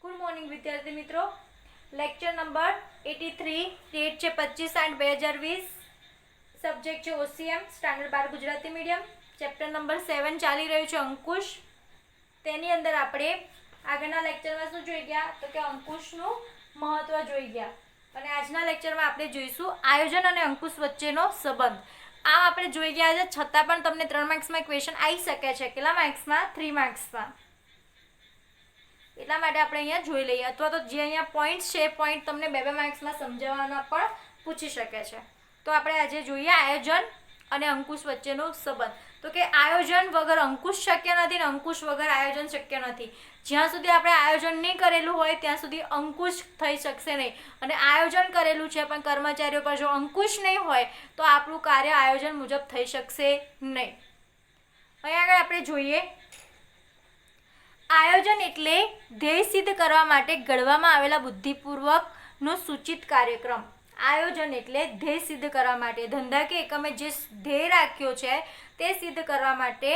Good morning વિદ્યાર્થી મિત્રો. Lecture number 83 date છે 25/8/2020. સબ્જેક્ટ છે OCM standard 12 Gujarati medium. Chapter number 7 ચાલી રહ્યું છે અંકુશ. તેની અંદર આપણે આગળના લેક્ચરમાં શું જોઈ ગયા તો કે અંકુશનું મહત્વ જોઈ ગયા અને આજના લેક્ચરમાં આપણે જોઈશું આયોજન અને અંકુશ વચ્ચેનો સંબંધ. આ આપણે જોઈ ગયા છે, છતાં પણ તમને 3 માર્ક્સમાં ક્વેશ્ચન આવી શકે છે. કેટલા માર્ક્સમાં? 3 માર્ક્સમાં. એટલા માટે આપણે અહીંયા જોઈ લઈએ, અથવા તો જે અહીંયા પોઈન્ટ્સ છે એ પોઈન્ટ તમને 2 માર્ક્સમાં સમજાવવાના પણ પૂછી શકે છે. તો આપણે આજે જોઈએ આયોજન અને અંકુશ વચ્ચેનો સંબંધ. તો કે આયોજન વગર અંકુશ શક્ય નથી ને અંકુશ વગર આયોજન શક્ય નથી. જ્યાં સુધી આપણે આયોજન નહીં કરેલું હોય ત્યાં સુધી અંકુશ થઈ શકશે નહીં, અને આયોજન કરેલું છે પણ કર્મચારીઓ પર જો અંકુશ નહીં હોય તો આપણું કાર્ય આયોજન મુજબ થઈ શકશે નહીં. અહીંયા આગળ આપણે જોઈએ આયોજન એટલે ધ્યેય સિદ્ધ કરવા માટે ઘડવામાં આવેલા બુદ્ધિપૂર્વકનો સૂચિત કાર્યક્રમ. આયોજન એટલે ધ્યેય સિદ્ધ કરવા માટે, ધંધા કે એકમે જે ધ્યેય રાખ્યો છે તે સિદ્ધ કરવા માટે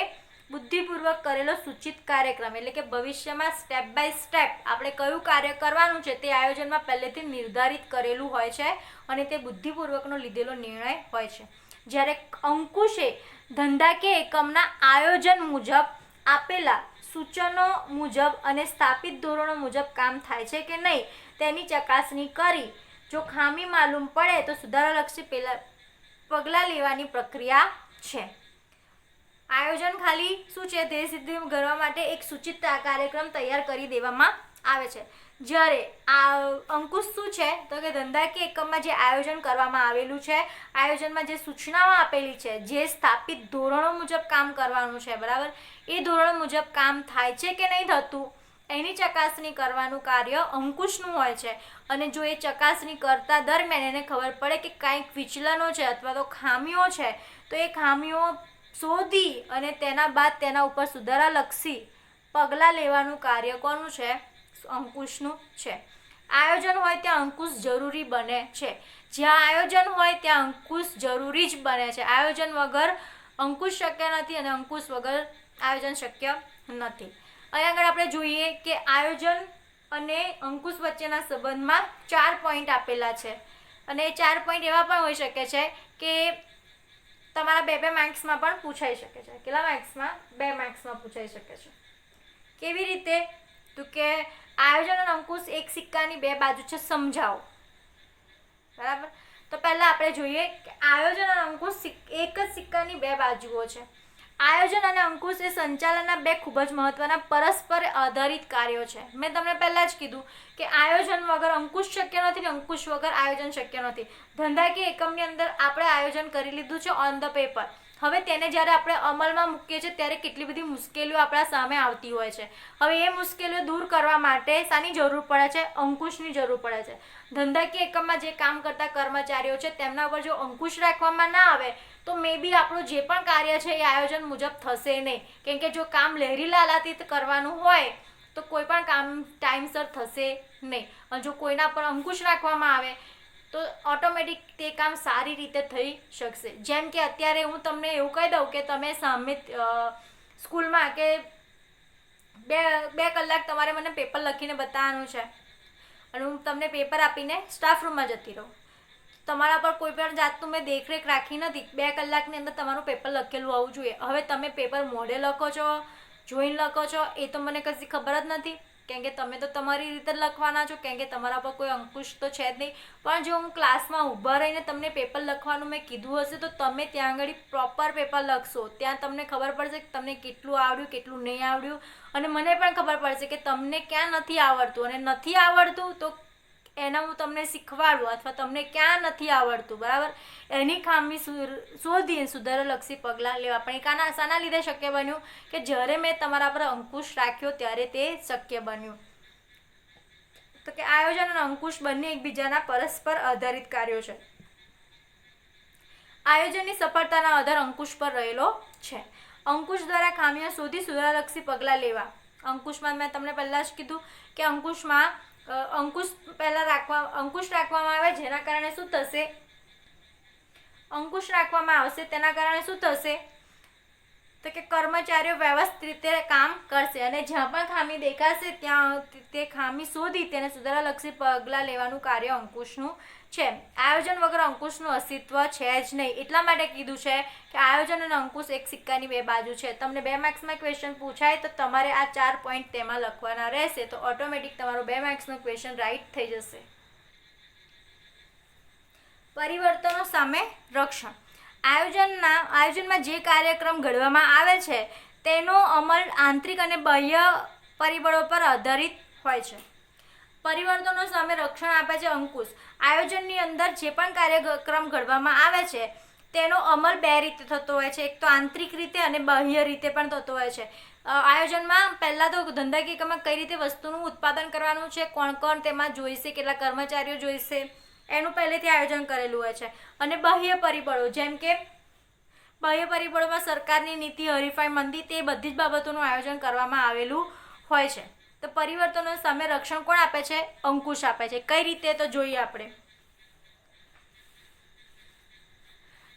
બુદ્ધિપૂર્વક કરેલો સૂચિત કાર્યક્રમ. એટલે કે ભવિષ્યમાં સ્ટેપ બાય સ્ટેપ આપણે કયું કાર્ય કરવાનું છે તે આયોજનમાં પહેલેથી નિર્ધારિત કરેલું હોય છે અને તે બુદ્ધિપૂર્વકનો લીધેલો નિર્ણય હોય છે. જ્યારે અંકુશે ધંધા કે એકમના આયોજન મુજબ આપેલા સૂચનો મુજબ અને સ્થાપિત ધોરણો મુજબ કામ થાય છે કે નહીં તેની ચકાસણી કરી જો ખામી માલુમ પડે તો સુધારાલક્ષી પગલાં લેવાની પ્રક્રિયા છે. આયોજન ખાલી શું છે? ધ્યેય સિદ્ધિ કરવા માટે એક સૂચિત કાર્યક્રમ તૈયાર કરી દેવામાં આવે છે. જ્યારે આ અંકુશ શું છે તો કે ધંધા કે એકમમાં જે આયોજન કરવામાં આવેલું છે, આયોજનમાં જે સૂચનાઓ આપેલી છે, જે સ્થાપિત ધોરણો મુજબ કામ કરવાનું છે, બરાબર, એ ધોરણ મુજબ કામ થાય છે કે નહીં થતું એની ચકાસણી કરવાનું કાર્ય અંકુશનું હોય છે. અને જો એ ચકાસણી કરતા દરમિયાન એને ખબર પડે કે કાંઈક વિચલનો છે અથવા તો ખામીઓ છે તો એ ખામીઓ શોધી અને તેના બાદ તેના ઉપર સુધારાલક્ષી પગલાં લેવાનું કાર્ય કોનું છે? અંકુશનું છે. આયોજન હોય ત્યાં અંકુશ જરૂરી બને છે. જ્યાં આયોજન હોય ત્યાં અંકુશ જરૂરી જ બને છે. આયોજન વગર અંકુશ શક્ય નથી અને અંકુશ વગર આયોજન શક્ય નથી. અહીં આગળ આપણે જોઈએ કે આયોજન અને અંકુશ વચ્ચેના સંબંધમાં 4 પોઈન્ટ આપેલા છે અને એ 4 પોઈન્ટ એવા પણ હોઈ શકે છે કે તમારા 2 માર્ક્સમાં પણ પૂછાઈ શકે છે. કેટલા માર્ક્સમાં? 2 માર્ક્સમાં પૂછાઈ શકે છે. કેવી રીતે? તો કે આયોજન અને અંકુશ એક સિક્કાની 2 બાજુ છે, સમજાવો. બરાબર, તો પહેલા આપણે જોઈએ કે આયોજન અને અંકુશ એક જ સિક્કાની 2 બાજુઓ છે. આયોજન અને અંકુશ એ સંચાલનના 2 ખૂબ જ મહત્વના પરસ્પર આધારિત કાર્યો છે. મેં તમને પહેલાં જ કીધું કે આયોજન વગર અંકુશ શક્ય નથી ને અંકુશ વગર આયોજન શક્ય નથી. ધંધા કે એકમની અંદર આપણે આયોજન કરી લીધું છે ઓન ધ પેપર. હવે તેને જ્યારે આપણે અમલમાં મૂકીએ છીએ ત્યારે કેટલી બધી મુશ્કેલીઓ આપણા સામે આવતી હોય છે. હવે એ મુશ્કેલીઓ દૂર કરવા માટે શાની જરૂર પડે છે? અંકુશની જરૂર પડે છે. ધંધા કે એકમમાં જે કામ કરતા કર્મચારીઓ છે તેમના ઉપર જો અંકુશ રાખવામાં ના આવે તો મે બી આપણું જે પણ કાર્ય છે એ આયોજન મુજબ થશે નહીં. કેમ કે જો કામ લહેરી લાલાતીત કરવાનું હોય તો કોઈ પણ કામ ટાઈમસર થશે નહીં. અને જો કોઈના પર અંકુશ રાખવામાં આવે તો ઓટોમેટિક તે કામ સારી રીતે થઈ શકશે. જેમ કે અત્યારે હું તમને એવું કહી દઉં કે તમે સામે સ્કૂલમાં કે બે કલાક તમારે મને પેપર લખીને બતાવવાનું છે અને હું તમને પેપર આપીને સ્ટાફ રૂમમાં જતી રહું. તમારા પર કોઈ પણ જાતનું મેં દેખરેખ રાખી નથી. 2 કલાકની અંદર તમારું પેપર લખેલું હોવું જોઈએ. હવે તમે પેપર મોઢે લખો છો, જોઈને લખો છો, એ તો મને કશી ખબર જ નથી. કેમ કે તમે તો તમારી રીતે લખવાના છો, કેમ કે તમારા પર કોઈ અંકુશ તો છે જ નહીં. પણ જો હું ક્લાસમાં ઊભા રહીને તમને પેપર લખવાનું મેં કીધું હશે તો તમે ત્યાં આગળ પ્રોપર પેપર લખશો. ત્યાં તમને ખબર પડશે કે તમને કેટલું આવડ્યું, કેટલું નહીં આવડ્યું, અને મને પણ ખબર પડશે કે તમને ક્યાં નથી આવડતું. અને નથી આવડતું તો એના હું તમને શીખવાડું અથવા તમને ક્યાં નથી આવડતું, બરાબર, એની ખામી શોધીને સુધારાલક્ષી પગલાં લેવા. પણ એ શાના લીધે શક્ય બન્યું? કે જ્યારે મેં તમારા પર અંકુશ રાખ્યો ત્યારે તે શક્ય બન્યું. તો કે આયોજન અને અંકુશ બંને એકબીજાના પરસ્પર આધારિત કાર્યો છે. આયોજનની સફળતાના આધાર અંકુશ પર રહેલો છે. અંકુશ દ્વારા ખામીઓ શોધી સુધારાલક્ષી પગલાં લેવા. અંકુશમાં મેં તમને પહેલાં જ કીધું કે અંકુશમાં અંકુશ રાખવામાં આવે જેના કારણે શું થશે? અંકુશ રાખવામાં આવશે તેના કારણે શું થશે? તો કે કર્મચારીઓ વ્યવસ્થિત રીતે કામ કરશે અને જ્યાં પણ ખામી દેખાશે ત્યાં તે ખામી શોધી તેને સુધારાલક્ષી પગલાં લેવાનું કાર્ય અંકુશનું છે. આયોજન વગર અંકુશનું અસ્તિત્વ છે જ નહીં. એટલા માટે કીધું છે કે આયોજન અને અંકુશ એક સિક્કાની બે બાજુ છે. તમને 2 માર્ક્સમાં ક્વેશ્ચન પૂછાય તો તમારે આ 4 પોઈન્ટ તેમાં લખવાના રહેશે, તો ઓટોમેટિક તમારો 2 માર્ક્સનો ક્વેશ્ચન રાઈટ થઈ જશે. પરિવર્તનો સામે રક્ષણ. આયોજનમાં જે કાર્યક્રમ ઘડવામાં આવે છે તેનો અમલ આંતરિક અને બાહ્ય પરિબળો પર આધારિત હોય છે. પરિવર્તનો સામે રક્ષણ આપે છે અંકુશ. આયોજનની અંદર જે પણ કાર્યક્રમ ઘડવામાં આવે છે તેનો અમલ 2 રીતે થતો હોય છે. એક તો આંતરિક રીતે અને બાહ્ય રીતે પણ થતો હોય છે. આયોજનમાં પહેલાં તો ધંધાકીય એકમમાં કઈ રીતે વસ્તુનું ઉત્પાદન કરવાનું છે, કોણ કોણ તેમાં જોઈશે, કેટલા કર્મચારીઓ જોઈશે, એનું પહેલેથી આયોજન કરેલું હોય છે. અને બાહ્ય પરિબળો, જેમ કે બાહ્ય પરિબળોમાં સરકારની નીતિ, હરીફાઈ, મંદી, તે બધી જ બાબતોનું આયોજન કરવામાં આવેલું હોય છે. તો પરિવર્તનો સામે રક્ષણ કોણ આપે છે? અંકુશ આપે છે. કઈ રીતે તો જોઈએ આપણે.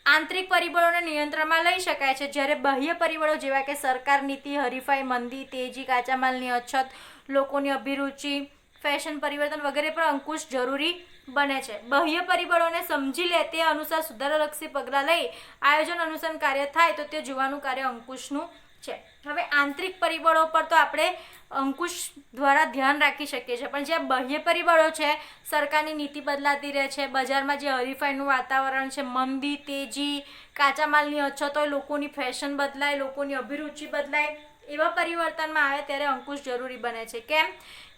આંતરિક પરિબળોને નિયંત્રણમાં લઈ શકાય છે, જ્યારે બાહ્ય પરિબળો જેવા કે સરકાર, નીતિ, હરીફાઈ, મંદી, તેજી, કાચા માલની અછત, લોકોની અભિરુચિ, ફેશન પરિવર્તન વગેરે પર અંકુશ જરૂરી બને છે. બાહ્ય પરિબળોને સમજી લે તે અનુસાર સુધારાલક્ષી પગલાં લઈ આયોજન અનુસાર કાર્ય થાય તો તે જોવાનું કાર્ય અંકુશનું છે. હવે આંતરિક પરિબળો પર તો આપણે અંકુશ દ્વારા ધ્યાન રાખી શકીએ છીએ, પણ જે બાહ્ય પરિબળો છે, સરકારની નીતિ બદલાતી રહે છે, બજારમાં જે હરીફાઈનું વાતાવરણ છે, મંદી, તેજી, કાચા માલની અછત હોય, લોકોની ફેશન બદલાય, લોકોની અભિરુચિ બદલાય, એવા પરિવર્તનમાં આવે ત્યારે અંકુશ જરૂરી બને છે.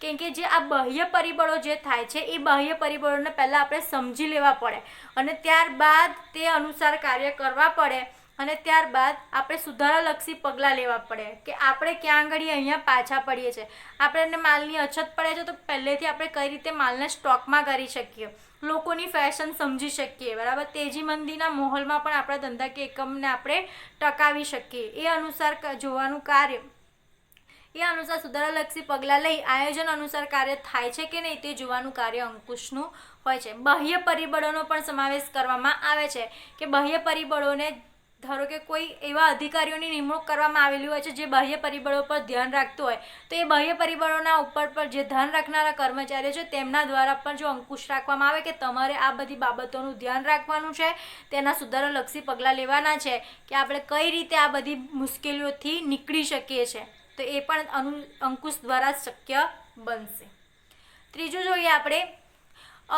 કેમ કે જે આ બાહ્ય પરિબળો જે થાય છે એ બાહ્ય પરિબળોને પહેલાં આપણે સમજી લેવા પડે અને ત્યારબાદ તે અનુસાર કાર્ય કરવા પડે અને ત્યારબાદ આપણે સુધારાલક્ષી પગલાં લેવા પડે કે આપણે ક્યાં આગળ અહીંયા પાછા પડીએ છીએ. આપણને માલની અછત પડે છે તો પહેલેથી આપણે કઈ રીતે માલને સ્ટોકમાં કરી શકીએ, લોકોની ફેશન સમજી શકીએ, બરાબર. તેજી મંદીના માહોલમાં પણ આપણા ધંધાકીય એકમને આપણે ટકાવી શકીએ. એ અનુસાર જોવાનું કાર્ય, એ અનુસાર સુધારાલક્ષી પગલાં લઈ આયોજન અનુસાર કાર્ય થાય છે કે નહીં તે જોવાનું કાર્ય અંકુશનું હોય છે. બાહ્ય પરિબળોનો પણ સમાવેશ કરવામાં આવે છે કે બાહ્ય પરિબળોને, ધારો કે કોઈ એવા અધિકારીઓની નિમણૂક કરવામાં આવેલી હોય છે જે બાહ્ય પરિબળો પર ધ્યાન રાખતું હોય, તો એ બાહ્ય પરિબળોના ઉપર પર જે ધ્યાન રાખનારા કર્મચારીઓ છે તેમના દ્વારા પણ જો અંકુશ રાખવામાં આવે કે તમારે આ બધી બાબતોનું ધ્યાન રાખવાનું છે, તેના સુધારાલક્ષી પગલાં લેવાના છે કે આપણે કઈ રીતે આ બધી મુશ્કેલીઓથી નીકળી શકીએ છીએ, તો એ પણ અંકુશ દ્વારા શક્ય બનશે. ત્રીજું જોઈએ આપણે,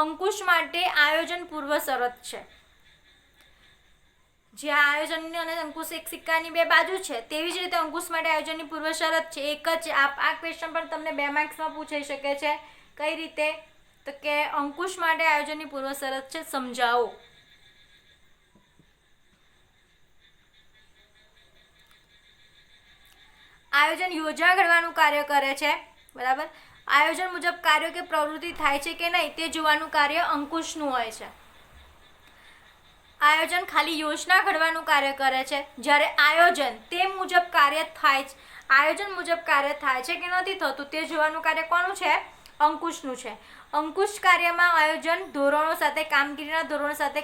અંકુશ માટે આયોજન પૂર્વ શરત છે. જે આયોજન અને અંકુશ એક સિક્કાની બે બાજુ છે, તેવી જ રીતે અંકુશ માટે આયોજનની પૂર્વ શરત છે. એક જ આ ક્વેશ્ચન પણ તમને 2 માર્ક્સમાં પૂછાઈ શકે છે. કઈ રીતે? તો કે અંકુશ માટે આયોજનની પૂર્વ શરત છે સમજાવો. આયોજન યોજના ઘડવાનું કાર્ય કરે છે, બરાબર. આયોજન મુજબ કાર્યો કે પ્રવૃત્તિ થાય છે કે નહીં તે જોવાનું કાર્ય અંકુશનું હોય છે. આયોજન ખાલી યોજના ઘડવાનું કાર્ય કરે છે, જ્યારે આયોજન તે મુજબ કાર્ય થાય છે. આયોજન મુજબ કાર્ય થાય છે કે નથી થતું તે જોવાનું કાર્ય કોનું છે? અંકુશનું છે. અંકુશ કાર્યમાં આયોજન ધોરણો સાથે કામગીરીના ધોરણો સાથે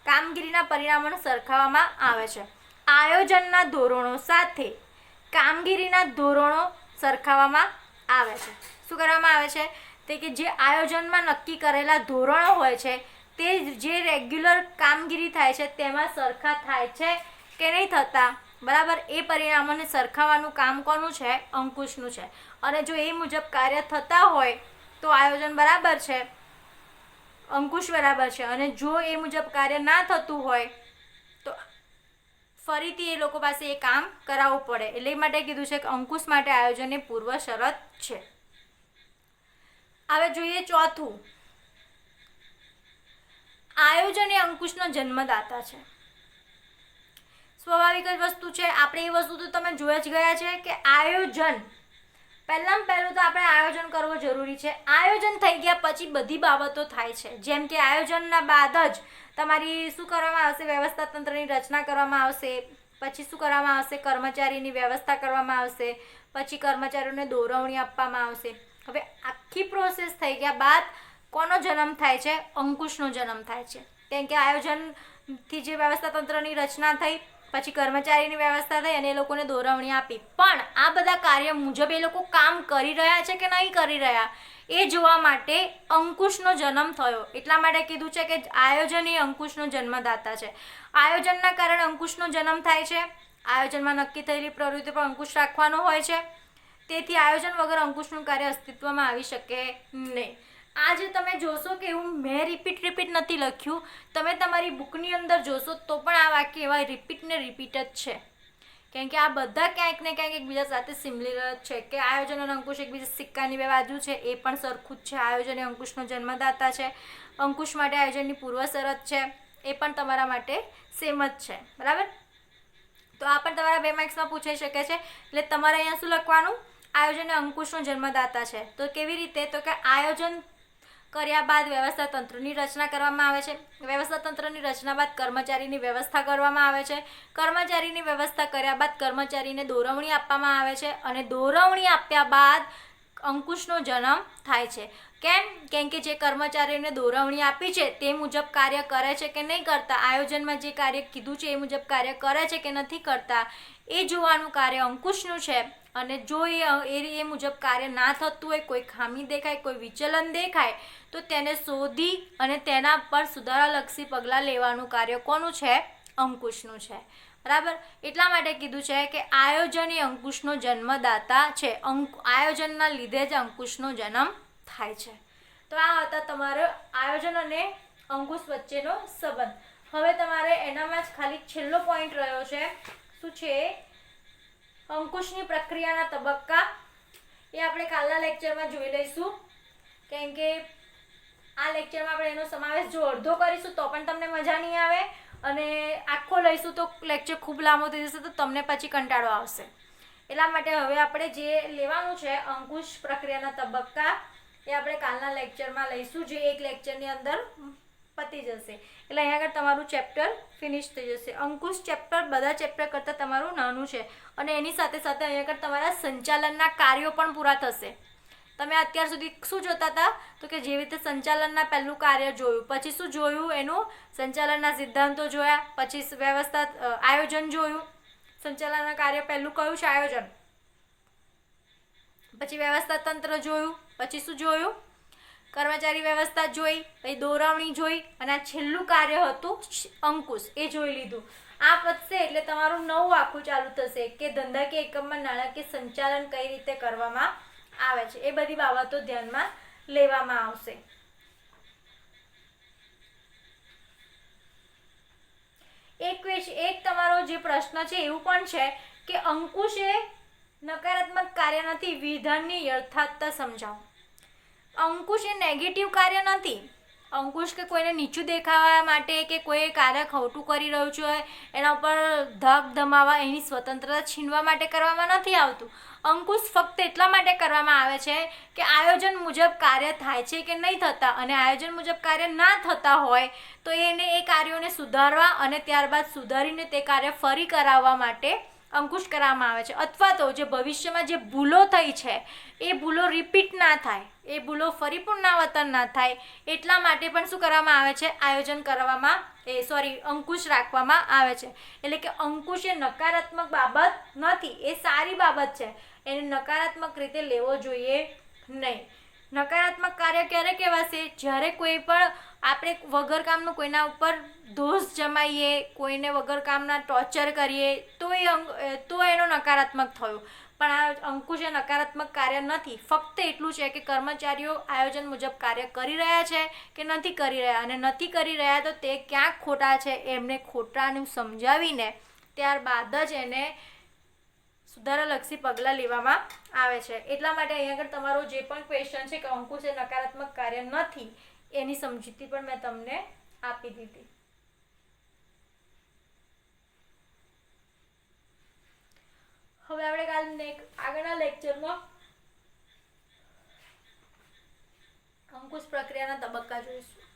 કામગીરીના પરિણામોને સરખાવવામાં આવે છે. આયોજનના ધોરણો સાથે કામગીરીના ધોરણો સરખાવવામાં આવે છે. શું કરવામાં આવે છે? તે કે જે આયોજનમાં નક્કી કરેલા ધોરણો હોય છે તે જે રેગ્યુલર કામગીરી થાય છે તેમાં સરખા થાય છે કે નહીં થતા, બરાબર. એ પરિણામોને સરખાવવાનું કામ કોનું છે? અંકુશનું છે. અને જો એ મુજબ કાર્ય થતા હોય તો આયોજન બરાબર છે, અંકુશ બરાબર છે. અને જો એ મુજબ કાર્ય ના થતું હોય તો ફરીથી એ લોકો પાસે એ કામ કરાવવું પડે. એટલે એ માટે કીધું છે કે અંકુશ માટે આયોજન એ પૂર્વ શરત છે. હવે જોઈએ ચોથું, આયોજન એ અંકુશનો જન્મદાતા છે. સ્વાભાવિક જ વસ્તુ છે. આપણે એ વસ્તુ તો તમે જોઈ જ ગયા છે કે આયોજન, પહેલાં તો આપણે આયોજન કરવું જરૂરી છે. આયોજન થઈ ગયા પછી બધી બાબતો થાય છે. જેમ કે આયોજનના બાદ જ તમારી શું કરવામાં આવશે? વ્યવસ્થા તંત્રની રચના કરવામાં આવશે. પછી શું કરવામાં આવશે? કર્મચારીની વ્યવસ્થા કરવામાં આવશે. પછી કર્મચારીઓને દોરવણી આપવામાં આવશે. હવે આખી પ્રોસેસ થઈ ગયા બાદ કોનો જન્મ થાય છે? અંકુશનો જન્મ થાય છે. કેમ કે આયોજનથી જે વ્યવસ્થા તંત્રની રચના થઈ પછી કર્મચારીની વ્યવસ્થા થઈ અને એ લોકોને દોરવણી આપી, પણ આ બધા કાર્ય મુજબ એ લોકો કામ કરી રહ્યા છે કે નહીં કરી રહ્યા એ જોવા માટે અંકુશનો જન્મ થયો. એટલા માટે કીધું છે કે આયોજન એ અંકુશનો જન્મદાતા છે. આયોજનના કારણે અંકુશનો જન્મ થાય છે. આયોજનમાં નક્કી થયેલી પ્રવૃત્તિ પર અંકુશ રાખવાનો હોય છે. તેથી આયોજન વગર અંકુશનું કાર્ય અસ્તિત્વમાં આવી શકે નહીં. આજે તમે જોશો કે એવું મેં રિપીટ નથી લખ્યું, તમે તમારી બુકની અંદર જોશો તો પણ આ વાક્ય એવા રિપીટ જ છે. કેમ કે આ બધા ક્યાંક ને ક્યાંક એકબીજા સાથે સિમિલર છે કે આયોજન અને અંકુશ એકબીજા સિક્કાની બે બાજુ છે, એ પણ સરખું જ છે. આયોજન એ અંકુશનો જન્મદાતા છે, અંકુશ માટે આયોજનની પૂર્વ શરત છે, એ પણ તમારા માટે સેમ જ છે. બરાબર? તો આ પણ તમારા 2 માર્ક્સમાં પૂછાઈ શકે છે. એટલે તમારે અહીંયા શું લખવાનું? આયોજન એ અંકુશનો જન્મદાતા છે. તો કેવી રીતે? તો કે આયોજન કર્યા બાદ વ્યવસ્થા તંત્રની રચના કરવામાં આવે છે. વ્યવસ્થા તંત્રની રચના બાદ કર્મચારીની વ્યવસ્થા કરવામાં આવે છે. કર્મચારીની વ્યવસ્થા કર્યા બાદ કર્મચારીને દોરવણી આપવામાં આવે છે અને દોરવણી આપ્યા બાદ અંકુશનો જન્મ થાય છે. કેમ કે જે કર્મચારીને દોરવણી આપી છે તે મુજબ કાર્ય કરે છે કે નહીં કરતા, આયોજનમાં જે કાર્ય કીધું છે એ મુજબ કાર્ય કરે છે કે નથી કરતા એ જોવાનું કાર્ય અંકુશનું છે. અને જો એ મુજબ કાર્ય ના થતું હોય, કોઈ ખામી દેખાય, કોઈ વિચલન દેખાય તો તેને શોધી અને તેના પર સુધારાલક્ષી પગલાં લેવાનું કાર્ય કોનું છે? અંકુશનું છે. બરાબર? એટલા માટે કીધું છે કે આયોજન એ અંકુશનો જન્મદાતા છે. આયોજનના લીધે જ અંકુશનો જન્મ થાય છે. તો આ હતા તમારો આયોજન અને અંકુશ વચ્ચેનો સંબંધ. હવે તમારે એનામાં જ ખાલી છેલ્લો પોઈન્ટ રહ્યો છે. શું છે? અંકુશની પ્રક્રિયાના તબક્કા. એ આપણે કાલના લેક્ચરમાં જોઈ લઈશું. કેમ કે આ લેક્ચરમાં આપણે એનો સમાવેશ જો અડધો કરીશું તો પણ તમને મજા નહીં આવે, અને આખો લઈશું તો લેક્ચર ખૂબ લાંબો થઈ જશે તો તમને પછી કંટાળો આવશે. એટલા માટે હવે આપણે જે લેવાનું છે અંકુશ પ્રક્રિયાના તબક્કા એ આપણે કાલના લેક્ચરમાં લઈશું, જે એક લેક્ચરની અંદર પતી જશે. એટલે અહીંયા આગળ તમારું ચેપ્ટર ફિનિશ થઈ જશે. અંકુશ ચેપ્ટર બધા ચેપ્ટર કરતાં તમારું નાનું છે અને એની સાથે સાથે અહીંયા આગળ તમારા સંચાલનના કાર્યો પણ પૂરા થશે. તમે અત્યાર સુધી શું જોતા હતા? તો કે જેવી રીતે સંચાલનના પહેલું કાર્ય જોયું, પછી શું જોયું? એનું સંચાલનના સિદ્ધાંતો જોયા, પછી વ્યવસ્થા આયોજન જોયું. સંચાલનના કાર્ય પહેલું કયું છે? આયોજન. પછી વ્યવસ્થા તંત્ર જોયું, પછી શું જોયું? કર્મચારી વ્યવસ્થા જોઈ, પછી દોરવણી જોઈ, અને આ છેલ્લું કાર્ય હતું અંકુશ, એ જોઈ લીધું. આ પતશે એટલે તમારું નવું આખું ચાલુ થશે કે ધંધાકીય એકમમાં નાણાકીય સંચાલન કઈ રીતે કરવામાં આવે છે. એ બધી બાબતો ધ્યાનમાં લેવામાં આવશે. એક તમારો જે પ્રશ્ન છે એવું પણ છે કે અંકુશ એ નકારાત્મક કાર્ય નથી, વિધાનની યથાર્થતા સમજાવો. અંકુશ એ નેગેટિવ કાર્ય નથી. અંકુશ કે કોઈને નીચું દેખાવા માટે કે કોઈ કાર્ય ખોટું કરી રહ્યું છે એના ઉપર ધક ધમાવા, એની સ્વતંત્રતા છીનવા માટે કરવામાં નથી આવતું. અંકુશ ફક્ત એટલા માટે કરવામાં આવે છે કે આયોજન મુજબ કાર્ય થાય છે કે નહીં થતા, અને આયોજન મુજબ કાર્ય ના થતા હોય તો એ કાર્યોને સુધારવા અને ત્યારબાદ સુધારીને તે કાર્ય ફરી કરાવવા માટે અંકુશ કરવામાં આવે છે. અથવા તો જે ભવિષ્યમાં જે ભૂલો થઈ છે એ ભૂલો રિપીટ ના થાય, એ ભૂલો ફરી પુનરાવર્તન ના થાય એટલા માટે પણ શું કરવામાં આવે છે? આયોજન કરવામાં અંકુશ રાખવામાં આવે છે. એટલે કે અંકુશ એ નકારાત્મક બાબત નથી, એ સારી બાબત છે. એને નકારાત્મક રીતે લેવો જોઈએ નહીં. નકારાત્મક કાર્ય ક્યારે કહેવાશે? જ્યારે કોઈ પણ આપણે વગર કામનું કોઈના ઉપર દોષ જમાઈએ, કોઈને વગર કામના ટોર્ચર કરીએ તો એનો નકારાત્મક થયો. પણ આ અંકુશ એ નકારાત્મક કાર્ય નથી. ફક્ત એટલું છે કે કર્મચારીઓ આયોજન મુજબ કાર્ય કરી રહ્યા છે કે નથી કરી રહ્યા, અને નથી કરી રહ્યા તો તે ક્યાંક ખોટા છે એમને ખોટાનું સમજાવીને ત્યારબાદ જ એને સુધારાલક્ષી પગલાં લેવામાં આવે છે. એટલા માટે અહીંયા આગળ તમારો જે પણ ક્વેશ્ચન છે કે અંકુશ એ નકારાત્મક કાર્ય નથી એની સમજૂતી પણ મેં તમને આપી દીધી. હવે આપણે આગળના લેક્ચરમાં અંકુશ પ્રક્રિયાના તબક્કા જોઈશું.